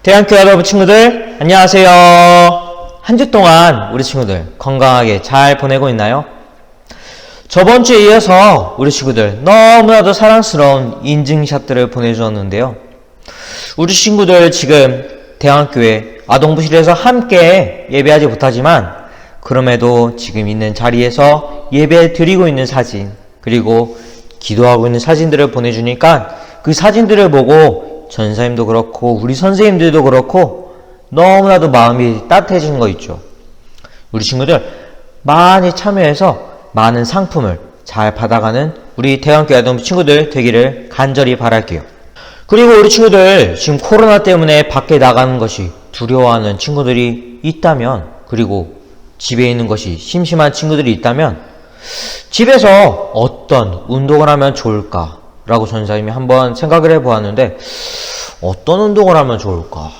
대학교 여러분 친구들 안녕하세요. 한 주 동안 우리 친구들 건강하게 잘 보내고 있나요? 저번 주에 이어서 우리 친구들 너무나도 사랑스러운 인증샷들을 보내주었는데요. 우리 친구들 지금 대학교에 아동부실에서 함께 예배하지 못하지만 그럼에도 지금 있는 자리에서 예배 드리고 있는 사진, 그리고 기도하고 있는 사진들을 보내주니까 그 사진들을 보고 전사님도 그렇고 우리 선생님들도 그렇고 너무나도 마음이 따뜻해지는 거 있죠. 우리 친구들 많이 참여해서 많은 상품을 잘 받아가는 우리 대학교 아동 친구들 되기를 간절히 바랄게요. 그리고 우리 친구들 지금 코로나 때문에 밖에 나가는 것이 두려워하는 친구들이 있다면, 그리고 집에 있는 것이 심심한 친구들이 있다면 집에서 어떤 운동을 하면 좋을까? 라고 전사님이 한번 생각을 해보았는데, 어떤 운동을 하면 좋을까?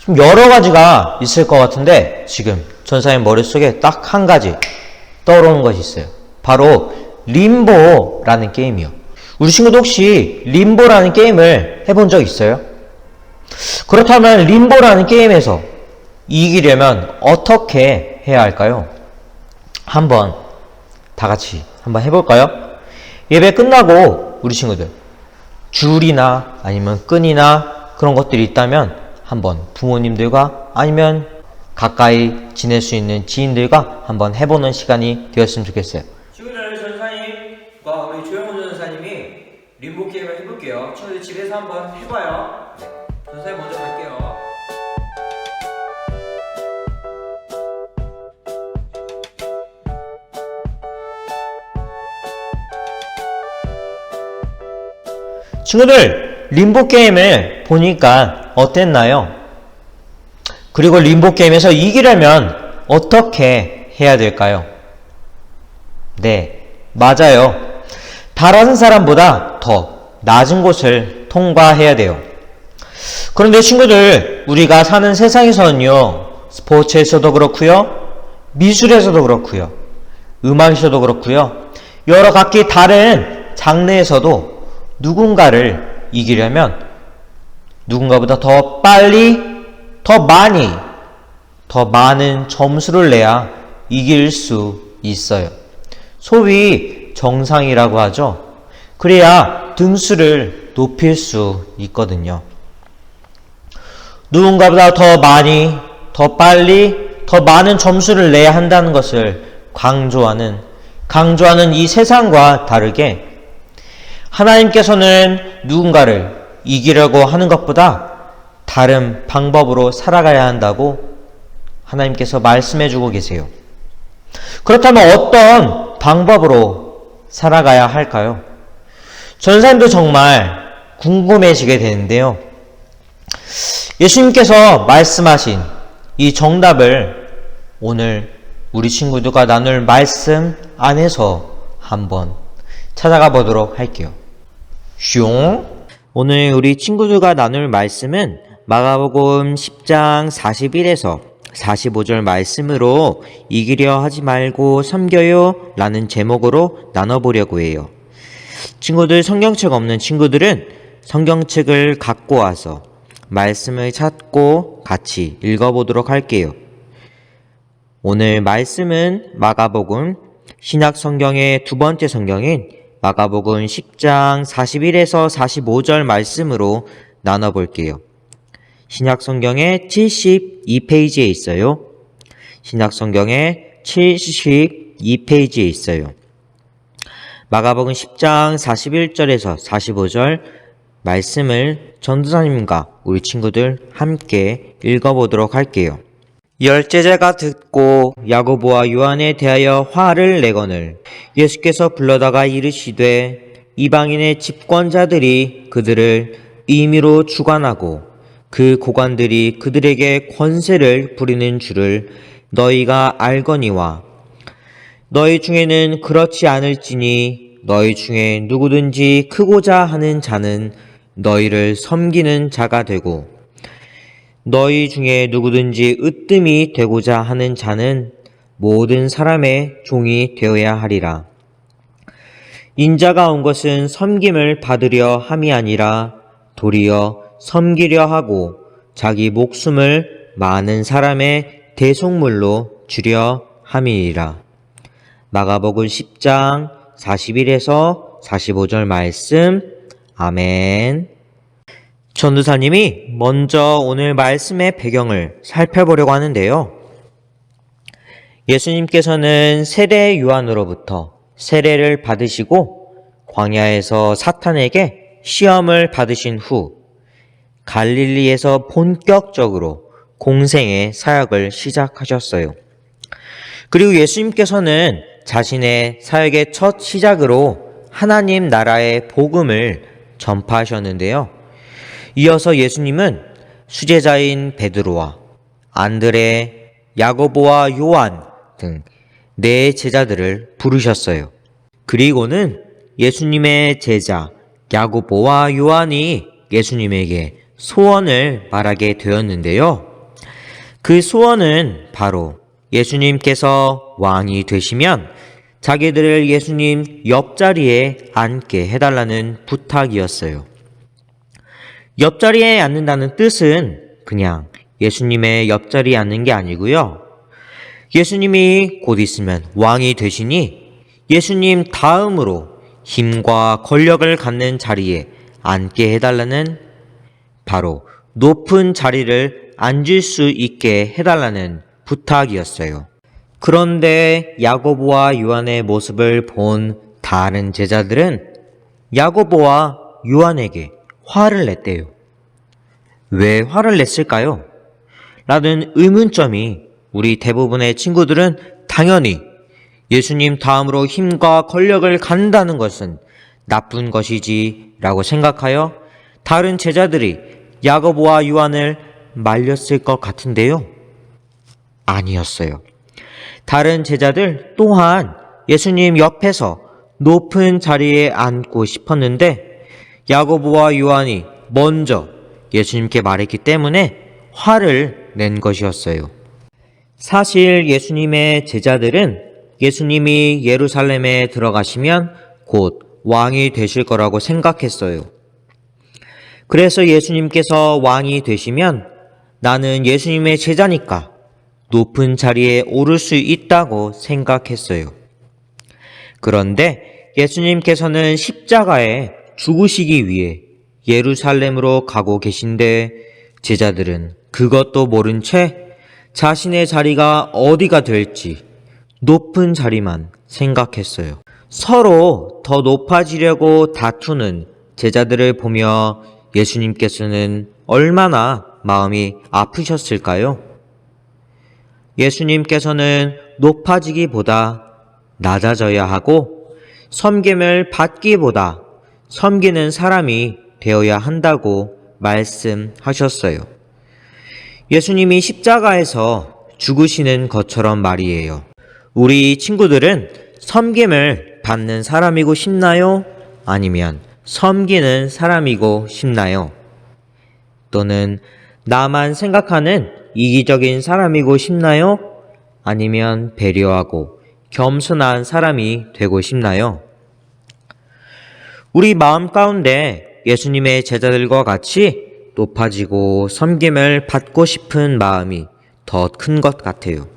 좀 여러 가지가 있을 것 같은데 지금 전사님 머릿속에 딱 한 가지 떠오르는 것이 있어요. 바로 림보라는 게임이요. 우리 친구도 혹시 림보라는 게임을 해본 적 있어요? 그렇다면 림보라는 게임에서 이기려면 어떻게 해야 할까요? 한번 다 같이 한번 해볼까요? 예배 끝나고 우리 친구들 줄이나 아니면 끈이나 그런 것들이 있다면 한번 부모님들과 아니면 가까이 지낼 수 있는 지인들과 한번 해보는 시간이 되었으면 좋겠어요. 친구들, 전사님과 우리 조영호 전사님이 림보 게임을 해볼게요. 친구들 집에서 한번 해봐요. 전사님 먼저 갈게요. 친구들, 림보 게임을 보니까 어땠나요? 그리고 림보 게임에서 이기려면 어떻게 해야 될까요? 네, 맞아요. 다른 사람보다 더 낮은 곳을 통과해야 돼요. 그런데 친구들, 우리가 사는 세상에서는요, 스포츠에서도 그렇고요, 미술에서도 그렇고요, 음악에서도 그렇고요, 여러 각기 다른 장르에서도 누군가를 이기려면 누군가보다 더 빨리, 더 많이, 더 많은 점수를 내야 이길 수 있어요. 소위 정상이라고 하죠. 그래야 등수를 높일 수 있거든요. 누군가보다 더 많이, 더 빨리, 더 많은 점수를 내야 한다는 것을 강조하는 이 세상과 다르게 하나님께서는 누군가를 이기려고 하는 것보다 다른 방법으로 살아가야 한다고 하나님께서 말씀해주고 계세요. 그렇다면 어떤 방법으로 살아가야 할까요? 전사님도 정말 궁금해지게 되는데요. 예수님께서 말씀하신 이 정답을 오늘 우리 친구들과 나눌 말씀 안에서 한번 찾아가 보도록 할게요. 오늘 우리 친구들과 나눌 말씀은 마가복음 10장 41에서 45절 말씀으로 이기려 하지 말고 섬겨요 라는 제목으로 나눠보려고 해요. 친구들, 성경책 없는 친구들은 성경책을 갖고 와서 말씀을 찾고 같이 읽어보도록 할게요. 오늘 말씀은 마가복음 신약 성경의 두 번째 성경인 마가복음 10장 41에서 45절 말씀으로 나눠볼게요. 신약 성경의 72페이지에 있어요. 신약 성경의 72페이지에 있어요. 마가복음 10장 41절에서 45절 말씀을 전도사님과 우리 친구들 함께 읽어보도록 할게요. 열제자가 듣고 야고보와 요한에 대하여 화를 내거늘 예수께서 불러다가 이르시되 이방인의 집권자들이 그들을 임의로 주관하고 그 고관들이 그들에게 권세를 부리는 줄을 너희가 알거니와 너희 중에는 그렇지 않을지니 너희 중에 누구든지 크고자 하는 자는 너희를 섬기는 자가 되고 너희 중에 누구든지 으뜸이 되고자 하는 자는 모든 사람의 종이 되어야 하리라. 인자가 온 것은 섬김을 받으려 함이 아니라 도리어 섬기려 하고 자기 목숨을 많은 사람의 대속물로 주려 함이니라. 마가복음 10장 41에서 45절 말씀. 아멘. 전도사님이 먼저 오늘 말씀의 배경을 살펴보려고 하는데요. 예수님께서는 세례 요한으로부터 세례를 받으시고 광야에서 사탄에게 시험을 받으신 후 갈릴리에서 본격적으로 공생의 사역을 시작하셨어요. 그리고 예수님께서는 자신의 사역의 첫 시작으로 하나님 나라의 복음을 전파하셨는데요. 이어서 예수님은 수제자인 베드로와 안드레, 야고보와 요한 등 네 제자들을 부르셨어요. 그리고는 예수님의 제자 야고보와 요한이 예수님에게 소원을 말하게 되었는데요. 그 소원은 바로 예수님께서 왕이 되시면 자기들을 예수님 옆자리에 앉게 해달라는 부탁이었어요. 옆자리에 앉는다는 뜻은 그냥 예수님의 옆자리에 앉는 게 아니고요. 예수님이 곧 있으면 왕이 되시니 예수님 다음으로 힘과 권력을 갖는 자리에 앉게 해달라는, 바로 높은 자리를 앉을 수 있게 해달라는 부탁이었어요. 그런데 야고보와 요한의 모습을 본 다른 제자들은 야고보와 요한에게 화를 냈대요. 왜 화를 냈을까요? 라는 의문점이 우리 대부분의 친구들은 당연히 예수님 다음으로 힘과 권력을 갖는다는 것은 나쁜 것이지 라고 생각하여 다른 제자들이 야고보와 요한을 말렸을 것 같은데요. 아니었어요. 다른 제자들 또한 예수님 옆에서 높은 자리에 앉고 싶었는데 야고보와 요한이 먼저 예수님께 말했기 때문에 화를 낸 것이었어요. 사실 예수님의 제자들은 예수님이 예루살렘에 들어가시면 곧 왕이 되실 거라고 생각했어요. 그래서 예수님께서 왕이 되시면 나는 예수님의 제자니까 높은 자리에 오를 수 있다고 생각했어요. 그런데 예수님께서는 십자가에 죽으시기 위해 예루살렘으로 가고 계신데 제자들은 그것도 모른 채 자신의 자리가 어디가 될지 높은 자리만 생각했어요. 서로 더 높아지려고 다투는 제자들을 보며 예수님께서는 얼마나 마음이 아프셨을까요? 예수님께서는 높아지기보다 낮아져야 하고 섬김을 받기보다 섬기는 사람이 되어야 한다고 말씀하셨어요. 예수님이 십자가에서 죽으시는 것처럼 말이에요. 우리 친구들은 섬김을 받는 사람이고 싶나요? 아니면 섬기는 사람이고 싶나요? 또는 나만 생각하는 이기적인 사람이고 싶나요? 아니면 배려하고 겸손한 사람이 되고 싶나요? 우리 마음 가운데 예수님의 제자들과 같이 높아지고 섬김을 받고 싶은 마음이 더 큰 것 같아요.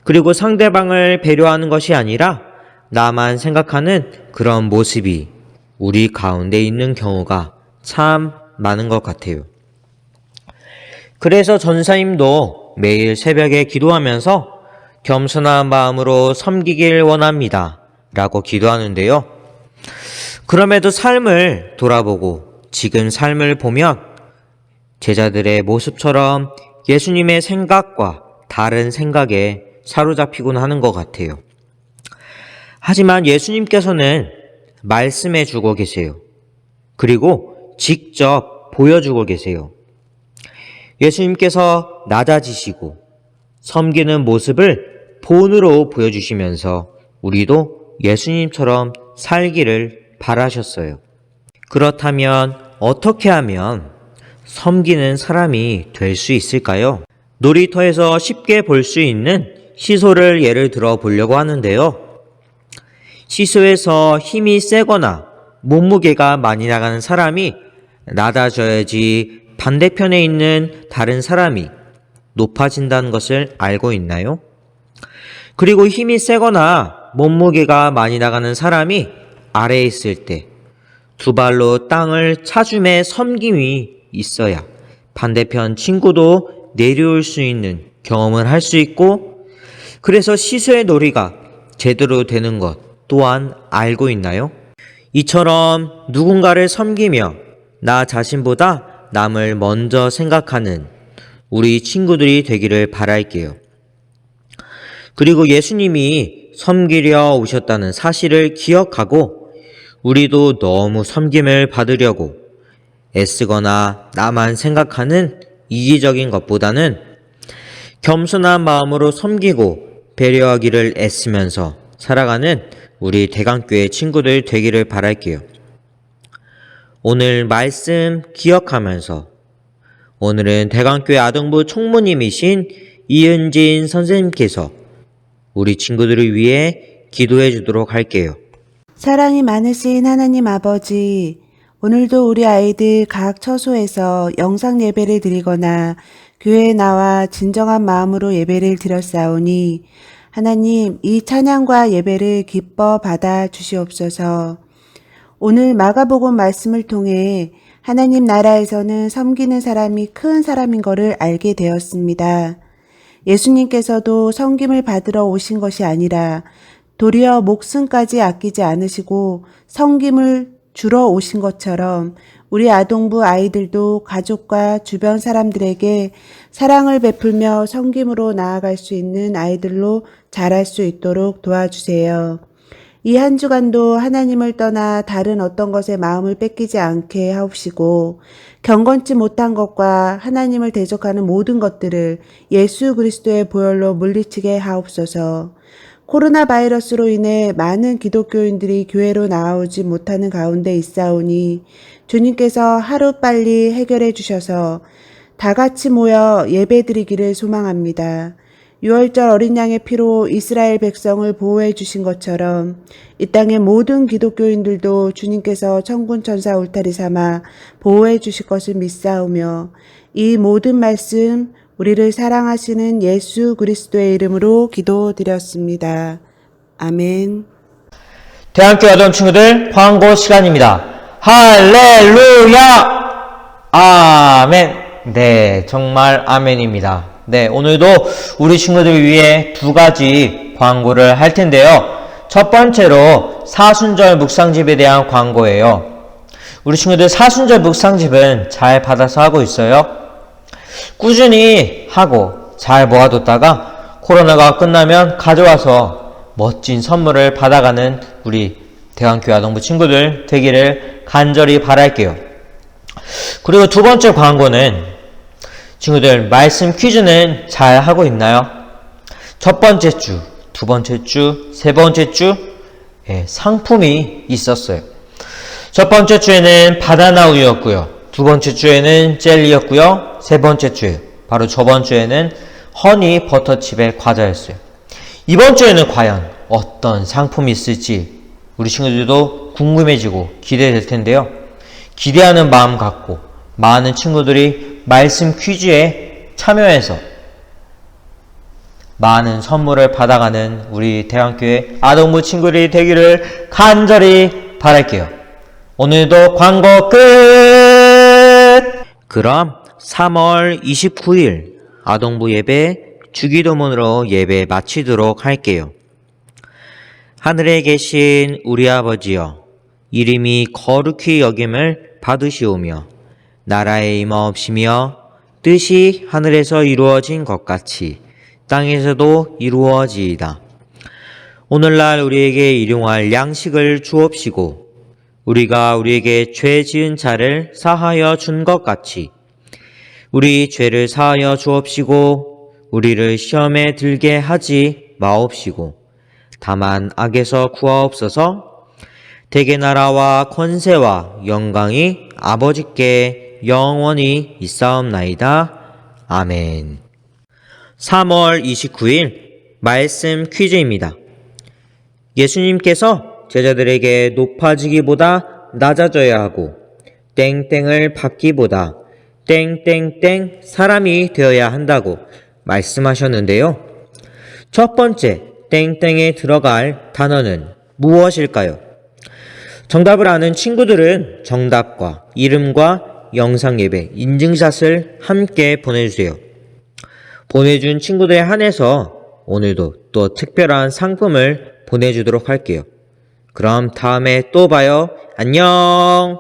그리고 상대방을 배려하는 것이 아니라 나만 생각하는 그런 모습이 우리 가운데 있는 경우가 참 많은 것 같아요. 그래서 전사님도 매일 새벽에 기도하면서 겸손한 마음으로 섬기길 원합니다 라고 기도하는데요. 그럼에도 삶을 돌아보고 지금 삶을 보면 제자들의 모습처럼 예수님의 생각과 다른 생각에 사로잡히곤 하는 것 같아요. 하지만 예수님께서는 말씀해 주고 계세요. 그리고 직접 보여주고 계세요. 예수님께서 낮아지시고 섬기는 모습을 본으로 보여주시면서 우리도 예수님처럼 살기를 바라셨어요. 그렇다면 어떻게 하면 섬기는 사람이 될 수 있을까요? 놀이터에서 쉽게 볼 수 있는 시소를 예를 들어 보려고 하는데요. 시소에서 힘이 세거나 몸무게가 많이 나가는 사람이 낮아져야지 반대편에 있는 다른 사람이 높아진다는 것을 알고 있나요? 그리고 힘이 세거나 몸무게가 많이 나가는 사람이 아래에 있을 때 두 발로 땅을 차줌의 섬김이 있어야 반대편 친구도 내려올 수 있는 경험을 할 수 있고, 그래서 시소의 놀이가 제대로 되는 것 또한 알고 있나요? 이처럼 누군가를 섬기며 나 자신보다 남을 먼저 생각하는 우리 친구들이 되기를 바랄게요. 그리고 예수님이 섬기려 오셨다는 사실을 기억하고 우리도 너무 섬김을 받으려고 애쓰거나 나만 생각하는 이기적인 것보다는 겸손한 마음으로 섬기고 배려하기를 애쓰면서 살아가는 우리 대강교회 친구들 되기를 바랄게요. 오늘 말씀 기억하면서 오늘은 대강교회 아동부 총무님이신 이은진 선생님께서 우리 친구들을 위해 기도해 주도록 할게요. 사랑이 많으신 하나님 아버지, 오늘도 우리 아이들 각 처소에서 영상 예배를 드리거나 교회에 나와 진정한 마음으로 예배를 드렸사오니 하나님, 이 찬양과 예배를 기뻐 받아 주시옵소서. 오늘 마가복음 말씀을 통해 하나님 나라에서는 섬기는 사람이 큰 사람인 것을 알게 되었습니다. 예수님께서도 섬김을 받으러 오신 것이 아니라 도리어 목숨까지 아끼지 않으시고 섬김을 주러 오신 것처럼 우리 아동부 아이들도 가족과 주변 사람들에게 사랑을 베풀며 섬김으로 나아갈 수 있는 아이들로 자랄 수 있도록 도와주세요. 이 한 주간도 하나님을 떠나 다른 어떤 것에 마음을 뺏기지 않게 하옵시고, 경건치 못한 것과 하나님을 대적하는 모든 것들을 예수 그리스도의 보혈로 물리치게 하옵소서. 코로나 바이러스로 인해 많은 기독교인들이 교회로 나오지 못하는 가운데 있사오니 주님께서 하루빨리 해결해 주셔서 다 같이 모여 예배드리기를 소망합니다. 6월절 어린 양의 피로 이스라엘 백성을 보호해 주신 것처럼 이 땅의 모든 기독교인들도 주님께서 천군 천사 울타리 삼아 보호해 주실 것을 믿사오며, 이 모든 말씀 우리를 사랑하시는 예수 그리스도의 이름으로 기도드렸습니다. 아멘. 대학교 아동 친구들 광고 시간입니다. 할렐루야! 아멘. 네, 정말 아멘입니다. 네, 오늘도 우리 친구들을 위해 두 가지 광고를 할 텐데요. 첫 번째로 사순절 묵상집에 대한 광고예요. 우리 친구들 사순절 묵상집은 잘 받아서 하고 있어요. 꾸준히 하고 잘 모아뒀다가 코로나가 끝나면 가져와서 멋진 선물을 받아가는 우리 대강교회 아동부 친구들 되기를 간절히 바랄게요. 그리고 두 번째 광고는 친구들 말씀 퀴즈는 잘 하고 있나요? 첫 번째 주, 두 번째 주, 세 번째 주 상품이 있었어요. 첫 번째 주에는 바나나 우유였고요. 두 번째 주에는 젤리였고요. 세 번째 주에 바로 저번 주에는 허니 버터칩의 과자였어요. 이번 주에는 과연 어떤 상품이 있을지 우리 친구들도 궁금해지고 기대될 텐데요. 기대하는 마음 갖고 많은 친구들이 말씀 퀴즈에 참여해서 많은 선물을 받아가는 우리 대강교회 아동부 친구들이 되기를 간절히 바랄게요. 오늘도 광고 끝! 그럼 3월 29일 아동부 예배 주기도문으로 예배 마치도록 할게요. 하늘에 계신 우리 아버지여, 이름이 거룩히 여김을 받으시오며 나라의 임하옵시며 뜻이 하늘에서 이루어진 것 같이 땅에서도 이루어지이다. 오늘날 우리에게 일용할 양식을 주옵시고 우리가 우리에게 죄 지은 자를 사하여 준 것 같이 우리 죄를 사하여 주옵시고 우리를 시험에 들게 하지 마옵시고 다만 악에서 구하옵소서. 대개 나라와 권세와 영광이 아버지께 영원히 있사옵나이다. 아멘. 3월 29일 말씀 퀴즈입니다. 예수님께서 제자들에게 높아지기보다 낮아져야 하고 땡땡을 받기보다 땡땡땡 사람이 되어야 한다고 말씀하셨는데요. 첫 번째 땡땡에 들어갈 단어는 무엇일까요? 정답을 아는 친구들은 정답과 이름과 영상예배 인증샷을 함께 보내주세요. 보내준 친구들에 한해서 오늘도 또 특별한 상품을 보내주도록 할게요. 그럼 다음에 또 봐요. 안녕!